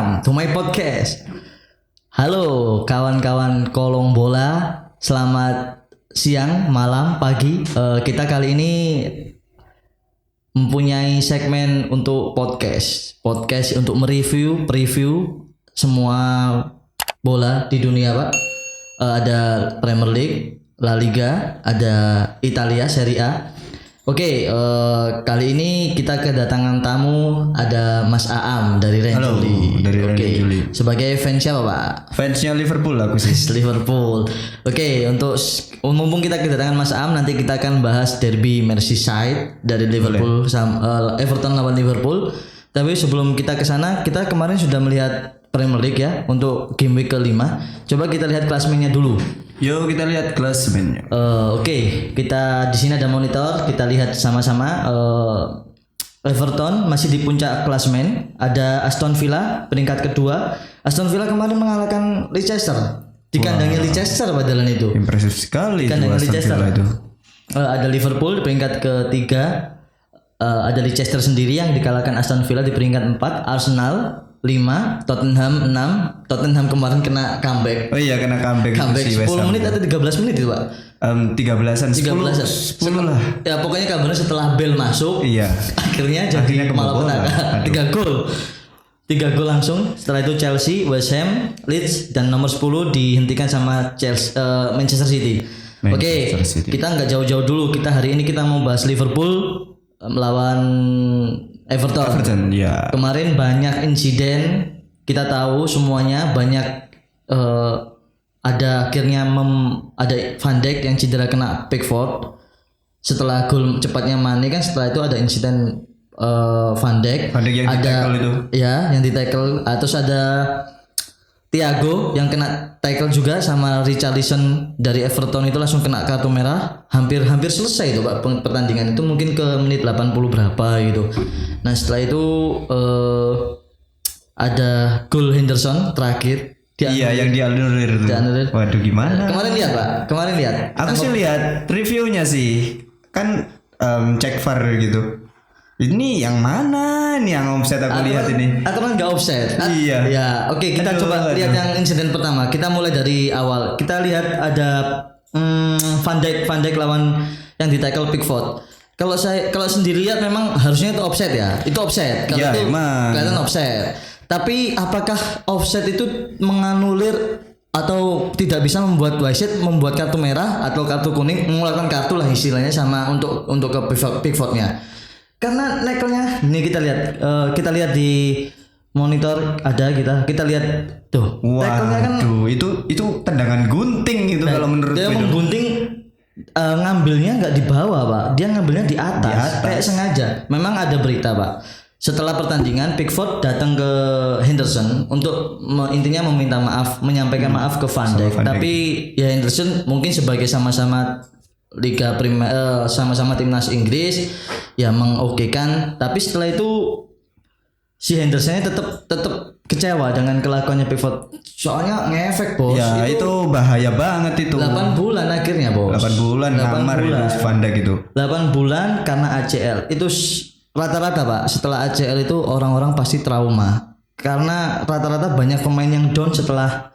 welcome to my podcast. Halo kawan-kawan kolong bola, selamat siang, malam, pagi. Kita kali ini mempunyai segmen untuk podcast untuk preview semua bola di dunia, Pak. Ada Premier League, La Liga, ada Italia Serie A. Oke, kali ini kita kedatangan tamu, ada Mas Aam dari Renjuli. Halo, dari Renjuli. Sebagai fans siapa, Pak? Fansnya Liverpool aku sih. Liverpool. Oke, untuk mumpung kita kedatangan Mas Aam, nanti kita akan bahas derby Merseyside dari Liverpool sama Everton lawan Liverpool. Tapi sebelum kita ke sana, kita kemarin sudah melihat Premier League ya untuk game week ke-5. Coba kita lihat klasemennya dulu. Yo, kita lihat klasemennya. Oke, kita di sini ada monitor, kita lihat sama-sama. Everton masih di puncak klasemen, ada Aston Villa peringkat kedua. Aston Villa kemarin mengalahkan Leicester di kandangnya Leicester padahal itu. Impresif sekali itu Aston Villa itu. Ada Liverpool di peringkat ketiga. Ada Leicester sendiri yang dikalahkan Aston Villa di peringkat 4, Arsenal 5, Tottenham 6. Tottenham kemarin kena comeback. Oh iya, kena comeback 10 menit atau 13 menit itu, Pak? 13-an 10 lah. Ya pokoknya kabarnya setelah bell masuk. Iya. Akhirnya jadi malapetaka. 3 gol langsung. Setelah itu Chelsea, West Ham, Leeds dan nomor 10 dihentikan sama Manchester City. Oke, kita nggak jauh-jauh dulu. Hari ini kita mau bahas Liverpool melawan Everton. Ya. Kemarin banyak insiden, kita tahu semuanya, banyak ada akhirnya ada Van Dijk yang cedera kena Pickford. Setelah gol cepatnya Mane kan, setelah itu ada insiden Van Dijk yang di-tackle itu. Ya, yang di-tackle. Terus ada Thiago yang kena tackle juga sama Richarlison dari Everton, itu langsung kena kartu merah. Hampir selesai itu, Pak, pertandingan itu, mungkin ke menit 80 berapa gitu. Nah, setelah itu ada gol Henderson terakhir. Yang dianulir itu. Waduh, gimana? Kemarin lihat, Pak. Aku sih lihat reviewnya sih. Kan cek VAR gitu. Ini yang mana nih yang offset aku lihat ini? Aturan nggak offset. Iya. Ya, oke, kita coba lihat yang insiden pertama. Kita mulai dari awal. Kita lihat ada Van Dijk lawan yang di tackle Pickford. Kalau sendiri lihat memang harusnya itu offset ya. Itu offset. Kalau ya, itu kelihatan offset. Tapi apakah offset itu menganulir atau tidak bisa membuat wasit membuat kartu merah atau kartu kuning, mengeluarkan kartu lah istilahnya sama untuk ke Pickfordnya? Karena nekelnya ini kita lihat di monitor ada kita lihat tuh. Nekelnya kan itu tendangan gunting gitu kalau menurut dia menggunting, ngambilnya nggak di bawah, Pak. Dia ngambilnya di atas. Kayak sengaja. Memang ada berita, Pak. Setelah pertandingan Pickford datang ke Henderson untuk intinya meminta maaf, menyampaikan maaf ke Van Dijk. Tapi ya Henderson mungkin sebagai sama-sama Liga Primer, sama-sama timnas Inggris ya mengokekan, tapi setelah itu si Hendersonnya tetap kecewa dengan kelakuannya Pickford. Soalnya ngefek, Bos. Ya, itu bahaya banget itu. 8 bulan akhirnya, Bos. 8 bulan ngamar itu Van Dijk itu. 8 bulan karena ACL. Itu rata-rata, Pak. Setelah ACL itu orang-orang pasti trauma. Karena rata-rata banyak pemain yang down setelah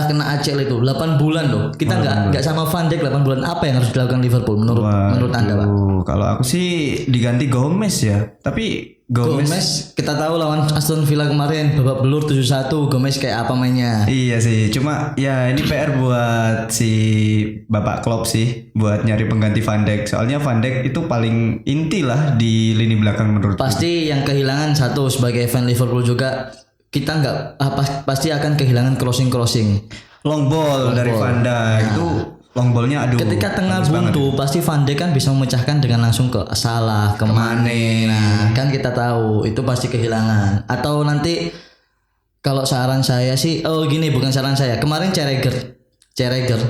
kena ACL itu. 8 bulan loh. Kita enggak sama Van Dijk 8 bulan. Apa yang harus dilakukan Liverpool menurut Anda, Pak? Kalau aku sih diganti Gomez ya. Tapi Gomez kita tahu lawan Aston Villa kemarin babak belur 7-1. Gomez kayak apa mainnya? Iya sih. Cuma ya ini PR buat si Bapak Klopp sih, buat nyari pengganti Van Dijk. Soalnya Van Dijk itu paling inti lah di lini belakang menurutku. Pasti yang kehilangan satu sebagai fan Liverpool juga, kita pasti akan kehilangan crossing long ball dari Van Dijk. Itu long ballnya ketika tengah buntu pasti Van Dijk kan bisa memecahkan dengan langsung ke Salah, ke Mane. Nah, kan kita tahu itu pasti kehilangan. Atau nanti kalau saran saya sih, bukan saran saya. Kemarin Carragher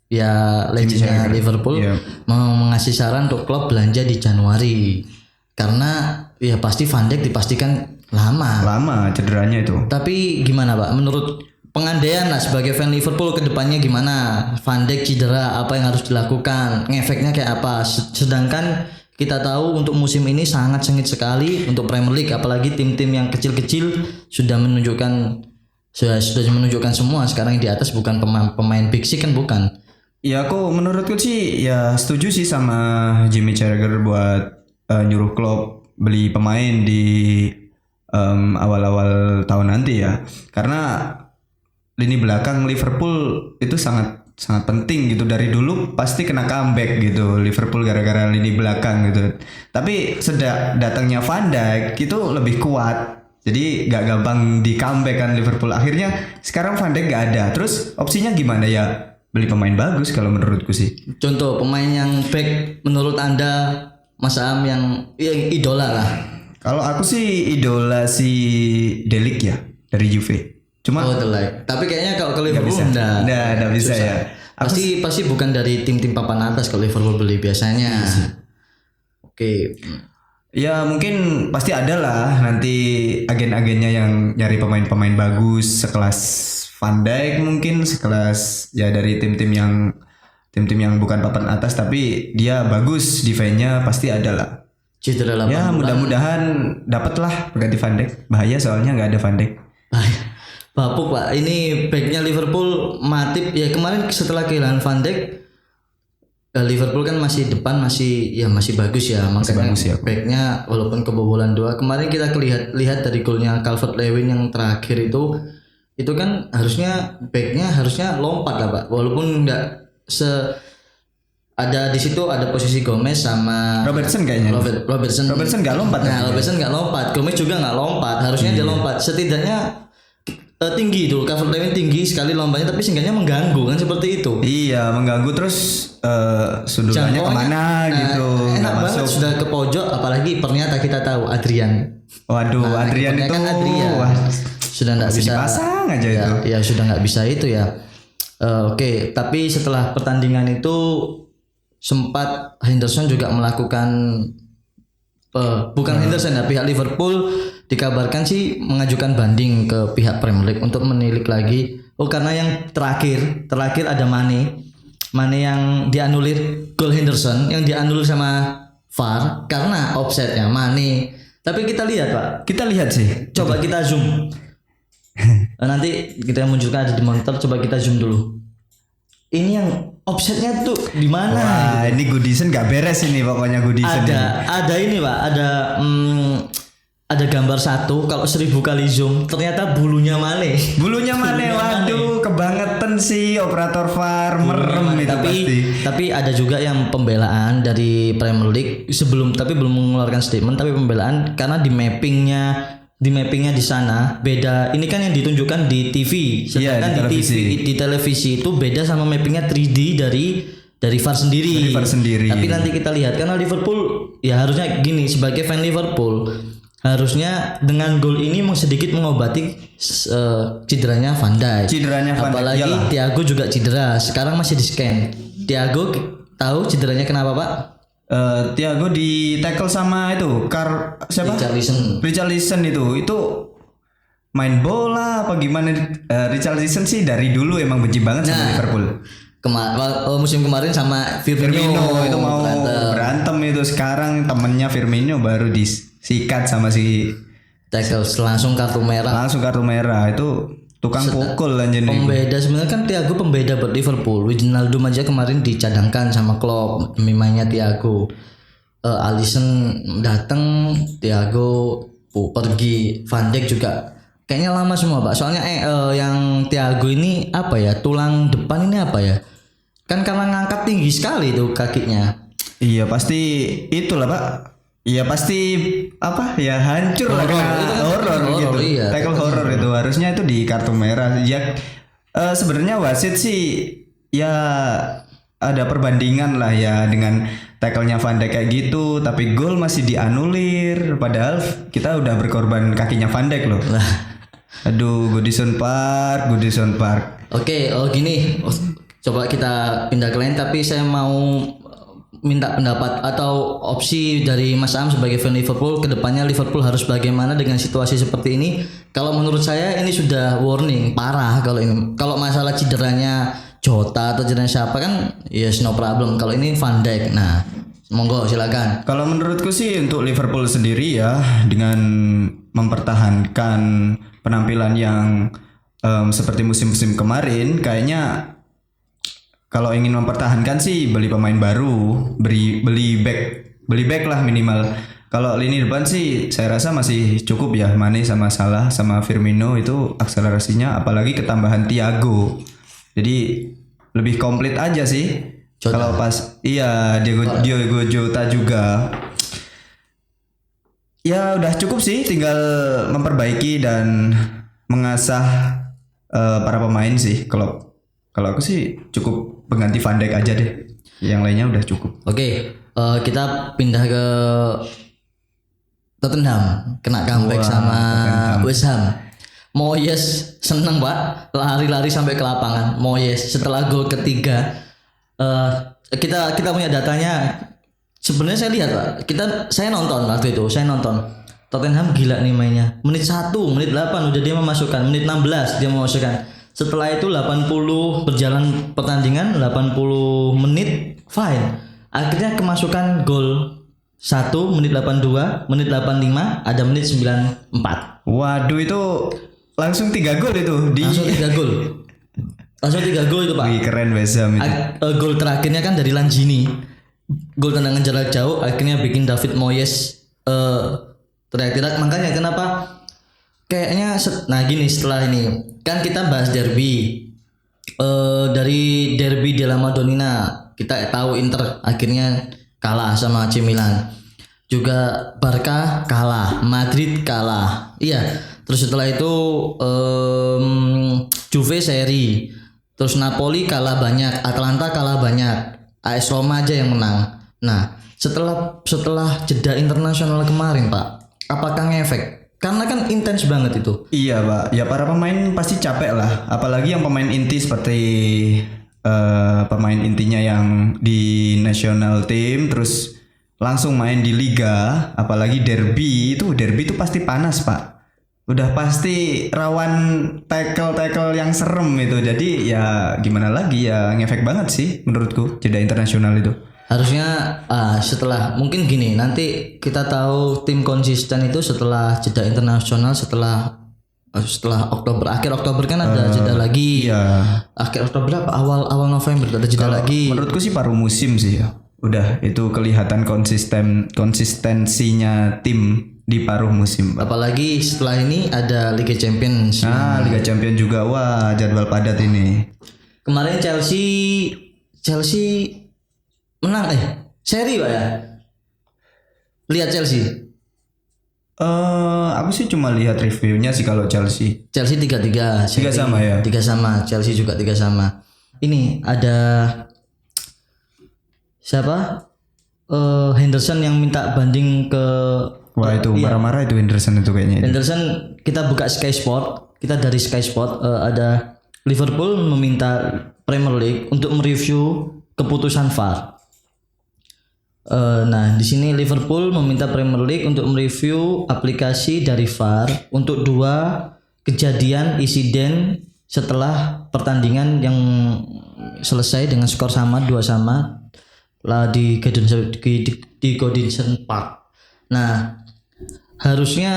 ya legendnya Liverpool mau mengasih saran untuk klub belanja di Januari. Karena ya pasti Van Dijk dipastikan lama cederanya itu. Tapi gimana, Pak? Menurut pengandaian lah sebagai fan Liverpool ke depannya gimana? Van Dijk cedera, apa yang harus dilakukan? Ngefeknya kayak apa? Sedangkan kita tahu untuk musim ini sangat sengit sekali untuk Premier League, apalagi tim-tim yang kecil-kecil sudah menunjukkan semua sekarang yang di atas bukan pemain Big Six kan, bukan. Ya aku menurutku sih ya setuju sih sama Jimmy Carragher buat nyuruh Klopp beli pemain di awal-awal tahun nanti ya. Karena lini belakang Liverpool itu sangat penting gitu, dari dulu pasti kena comeback gitu Liverpool gara-gara lini belakang gitu. Tapi sejak datangnya Van Dijk itu lebih kuat. Jadi gak gampang di comeback kan Liverpool. Akhirnya sekarang Van Dijk gak ada. Terus opsinya gimana ya? Beli pemain bagus kalau menurutku sih. Contoh pemain yang back menurut Anda Mas Am yang idola lah. Kalau aku sih idola si De Ligt ya dari Juve. Cuma Tapi kayaknya kalau ke Liverpool enggak bisa susah. ya. Pasti bukan dari tim-tim papan atas kalau Liverpool beli biasanya. Oke. Ya mungkin pasti ada lah nanti agen-agennya yang nyari pemain-pemain bagus sekelas Van Dijk, mungkin sekelas ya dari tim-tim yang bukan papan atas tapi dia bagus defense-nya, pasti ada lah. Cedera 8 Ya mudah-mudahan dapatlah pengganti Van Dijk. Bahaya soalnya nggak ada Van Dijk. Bapuk Pak, ini backnya Liverpool Matip ya, kemarin setelah kehilangan Van Dijk Liverpool kan masih depan masih bagus ya, makanya backnya walaupun kebobolan 2 kemarin kita lihat dari golnya Calvert-Lewin yang terakhir itu kan harusnya backnya harusnya lompat lah Pak, walaupun nggak ada di situ ada posisi Gomez sama Robertson kayaknya. Robertson nggak lompat. Nah, Robertson nggak lompat, Gomez juga nggak lompat, harusnya dia lompat. Setidaknya tinggi itu, Calvert-Lewin tinggi sekali lompatnya, tapi seenggaknya mengganggu kan, seperti itu. Iya, mengganggu, terus sundulannya kemana gitu. Enak banget masuk. Sudah ke pojok, apalagi ternyata kita tahu Adrian. Waduh, Adrian itu kan Adrian. Sudah nggak bisa dipasang aja ya, itu. Ya sudah nggak bisa itu ya. Oke, tapi setelah pertandingan itu sempat Henderson juga melakukan Henderson ya, pihak Liverpool dikabarkan sih mengajukan banding ke pihak Premier League untuk menilik lagi. Karena yang terakhir ada Mane yang dianulir, gol Henderson yang dianulir sama VAR karena offsetnya Mane. Tapi kita lihat Pak, kita lihat sih. Coba kita zoom. Nanti kita munculkan ada di monitor, coba kita zoom dulu. Ini yang offsetnya tuh di mana? Wah, gitu. Ini Goodison gak beres ini pokoknya Goodison. Ada ini Pak, ada gambar satu, kalau 1000 kali zoom ternyata bulunya Mane. Waduh, kebangetan sih operator VAR, merem itu pasti. Tapi ada juga yang pembelaan dari Premier League tapi belum mengeluarkan statement, tapi pembelaan karena di mappingnya di sana beda. Ini kan yang ditunjukkan di TV, sedangkan di televisi itu beda sama mappingnya 3D dari VAR sendiri. Tapi nanti kita lihat, karena Liverpool ya harusnya gini, sebagai fan Liverpool harusnya dengan gol ini sedikit mengobati cederanya Van Dijk. Apalagi Thiago juga cedera, sekarang masih di scan. Thiago tahu cederanya kenapa Pak? Thiago di tackle sama itu siapa? Richarlison itu main bola apa gimana? Richarlison sih dari dulu emang benci banget sama Liverpool. Musim kemarin sama Firmino itu mau berantem itu, sekarang temennya Firmino baru disikat sama si tackle, langsung kartu merah. Itu tukang pukul anjir. Pembeda sebenarnya kan Thiago pembeda buat Liverpool. Wijnaldum aja kemarin dicadangkan sama Klopp demi mainnya Thiago. Alisson datang, Thiago pergi, Van Dijk juga kayaknya lama semua Pak. Soalnya yang Thiago ini apa ya, tulang depan ini apa ya? Kan karena ngangkat tinggi sekali tuh kakinya. Iya pasti itulah Pak. Iya pasti apa ya, hancur lah, horor gitu. Iya, tackle horor itu harusnya itu di kartu merah. Ya sebenarnya wasit sih ya ada perbandingan lah ya dengan tackle-nya Van Dijk kayak gitu, tapi gol masih dianulir padahal kita udah berkorban kakinya Van Dijk loh. Aduh, Goodison Park. Oke, gini. Coba kita pindah ke lain, tapi saya mau minta pendapat atau opsi dari Mas Am sebagai fan Liverpool. Kedepannya Liverpool harus bagaimana dengan situasi seperti ini? Kalau menurut saya ini sudah warning parah. Kalau masalah cederanya Jota atau cederanya siapa kan, yes no problem. Kalau ini Van Dijk, nah Monggo silakan. Kalau menurutku sih untuk Liverpool sendiri ya dengan mempertahankan penampilan yang seperti musim-musim kemarin, kayaknya kalau ingin mempertahankan sih beli pemain baru, beli back lah minimal. Kalau lini depan sih saya rasa masih cukup ya, Mane sama Salah sama Firmino itu akselerasinya, apalagi ketambahan Thiago. Jadi lebih komplit aja sih. Kalau pas Diogo Jota juga ya udah cukup sih, tinggal memperbaiki dan mengasah para pemain sih. Kalau aku sih cukup pengganti Van Dijk aja deh. Yang lainnya udah cukup. Oke, kita pindah ke Tottenham, kena comeback sama West Ham. Moyes seneng Pak, lari-lari sampai ke lapangan. Moyes setelah gol ketiga, kita punya datanya. Sebenarnya saya lihat Pak, saya nonton waktu itu, saya nonton. Tottenham gila nih mainnya. Menit 1, menit 8 udah dia memasukkan, menit 16 dia memasukkan. Setelah itu 80 berjalan pertandingan, 80 menit fine. Akhirnya kemasukan gol 1 menit 82, menit 85, ada menit 94. Waduh, itu langsung 3 gol itu Langsung 3 gol. Langsung 3 gol itu Pak. Wih, keren West Ham itu. Gol terakhirnya kan dari Lanzini. Gol tendangan jarak jauh akhirnya bikin David Moyes teriak-teriak. Makanya kenapa kayaknya nah gini, setelah ini kan kita bahas derby. Dari derby della Madonnina kita tahu Inter akhirnya kalah sama AC Milan. Juga Barca kalah, Madrid kalah. Iya. Terus setelah itu Juve seri. Terus Napoli kalah banyak, Atalanta kalah banyak, AS Roma aja yang menang. Nah, setelah jeda internasional kemarin, Pak, apakah ngefek? Karena kan intens banget itu. Iya, Pak. Ya para pemain pasti capek lah. Apalagi yang pemain inti seperti pemain intinya yang di national team terus langsung main di liga, apalagi derby itu pasti panas, Pak. Udah pasti rawan tackle yang serem itu. Jadi ya gimana lagi, ya ngefek banget sih menurutku jeda internasional itu. Harusnya setelah mungkin gini, nanti kita tahu tim konsisten itu setelah jeda internasional, setelah Oktober, akhir Oktober kan ada jeda lagi. Iya. Akhir Oktober apa awal November ada jeda lagi. Menurutku sih paruh musim sih ya. Udah itu kelihatan konsistensinya tim di paruh musim. Apalagi setelah ini ada Liga Champions. Liga Champions juga, wah jadwal padat ini. Kemarin Chelsea menang seri Pak ya. Lihat Chelsea. Aku sih cuma lihat reviewnya sih kalau Chelsea. 3-3. 3 sama ya. 3 sama. Chelsea juga 3 sama. Ini ada siapa? Henderson yang minta banding ke. Wah itu marah-marah itu Henderson itu kayaknya. Henderson, kita buka Sky Sport. Kita dari Sky Sport ada Liverpool meminta Premier League untuk mereview keputusan VAR. Nah, di sini Liverpool meminta Premier League untuk mereview aplikasi dari VAR untuk 2 kejadian insiden setelah pertandingan yang selesai dengan skor sama 2 sama lah di Goodison Park. Nah, harusnya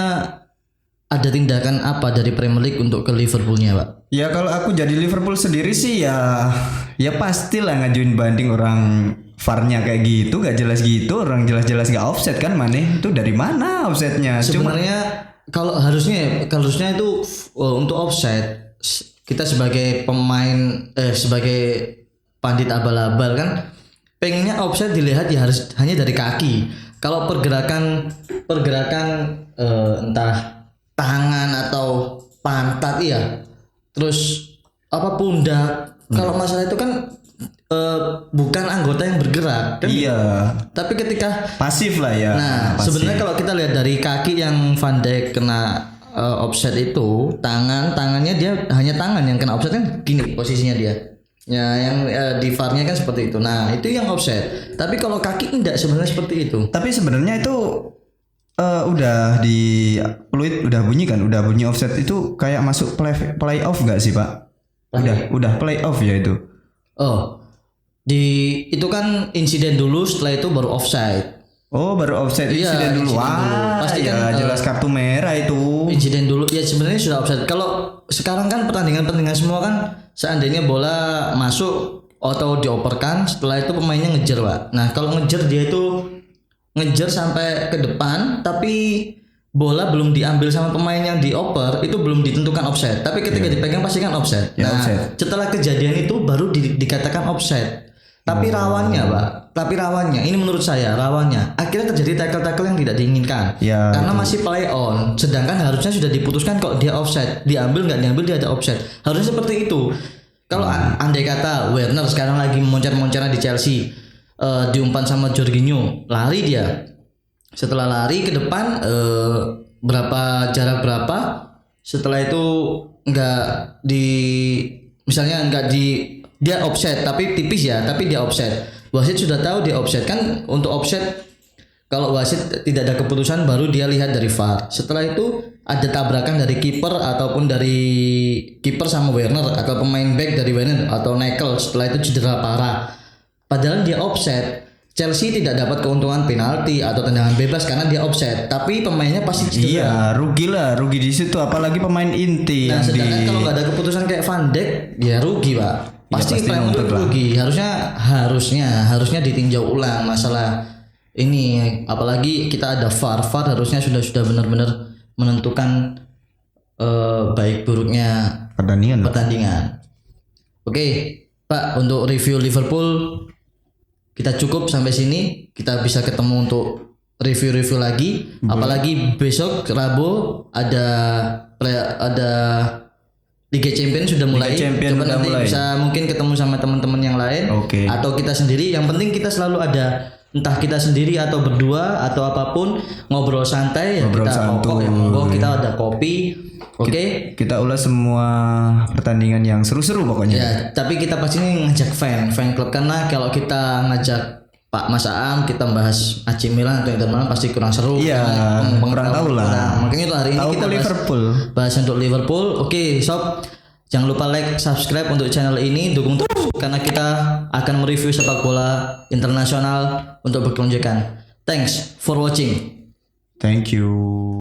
ada tindakan apa dari Premier League untuk ke Liverpoolnya, Pak? Ya kalau aku jadi Liverpool sendiri sih ya pastilah ngajuin banding orang VAR-nya kayak gitu, gak jelas gitu, orang jelas-jelas gak offset kan, Mane itu dari mana offsetnya? Sebenarnya harusnya itu untuk offset, kita sebagai pemain sebagai pandit abal-abal kan pengennya offset dilihat ya harus hanya dari kaki. Kalau pergerakan entah tangan atau pantat terus pundak, kalau masalah itu kan bukan anggota yang bergerak kan? Iya. Tapi ketika pasif lah ya. Nah, sebenarnya kalau kita lihat dari kaki yang Van Dijk kena offset itu, tangannya dia hanya tangan yang kena offset kan gini posisinya dia. Ya yang di VAR-nya kan seperti itu. Nah, itu yang offset. Tapi kalau kaki enggak sebenarnya seperti itu. Tapi sebenarnya itu udah di peluit udah bunyi kan, udah bunyi offset itu kayak masuk play off enggak sih, Pak? Udah play off ya itu. Oh. Itu kan insiden dulu, setelah itu baru offside. Oh, baru offside Iya, insiden dulu. insiden dulu. Pasti ya kan, jelas kartu merah itu. Insiden dulu ya sebenarnya sudah offside. Kalau sekarang kan pertandingan semua kan seandainya bola masuk atau dioperkan, setelah itu pemainnya ngejar, Pak. Nah, kalau ngejar dia itu ngejar sampai ke depan tapi bola belum diambil sama pemain yang dioper, itu belum ditentukan offside. Tapi ketika dipegang pasti kan offside. Ya, Nah, offside. setelah kejadian itu baru dikatakan offside. Tapi rawannya, Pak. Tapi rawannya, ini menurut saya rawannya. Akhirnya terjadi tackle-tackle yang tidak diinginkan. Ya, Karena masih play on. Sedangkan harusnya sudah diputuskan kok dia offside. Diambil nggak diambil dia ada offside. Harusnya seperti itu. Kalau andai kata Werner sekarang lagi moncer-moncernya di Chelsea, diumpan sama Jorginho, lari dia. Setelah lari ke depan, jarak berapa? Setelah itu misalnya dia offset tapi tipis ya, tapi dia offset. Wasit sudah tahu dia offset kan. Untuk offset, kalau wasit tidak ada keputusan baru dia lihat dari VAR. Setelah itu ada tabrakan dari kiper ataupun dari kiper sama Werner atau pemain back dari Werner atau Nekel, setelah itu cedera parah. Padahal dia offset. Chelsea tidak dapat keuntungan penalti atau tendangan bebas karena dia offset, tapi pemainnya pasti cedera. Iya, rugi di situ, apalagi pemain inti Nah, yang sedangkan kalau nggak ada keputusan kayak Van Dijk, ya rugi, Pak. Pasti pasti Premier nuntut lah. rugi. Harusnya ditinjau ulang masalah ini. Apalagi kita ada VAR harusnya sudah benar-benar menentukan baik buruknya pertandingan. Oke, Pak, untuk review Liverpool kita cukup sampai sini. Kita bisa ketemu untuk review-review lagi. Apalagi besok Rabu ada Liga Champions sudah mulai. Coba nanti bisa mungkin ketemu sama teman-teman yang lain. Oke. Atau kita sendiri. Yang penting kita selalu ada, entah kita sendiri atau berdua atau apapun, ngobrol santai. Ngobrol kita rokok ya monggo, kita ada kopi. Oke. Kita ulas semua pertandingan yang seru-seru pokoknya. Ya, tapi kita pasti ngajak fan club, karena kalau kita ngajak Pak Mas Aam kita bahas AC Milan atau Inter Milan pasti kurang seru. Iya, kurang tahu lah. Makanya itu hari ini Tahu kita Liverpool. bahas untuk Liverpool. Oke, sob, jangan lupa like, subscribe untuk channel ini, dukung terus karena kita akan mereview sepak bola internasional untuk berkelonjakan. Thanks for watching. Thank you.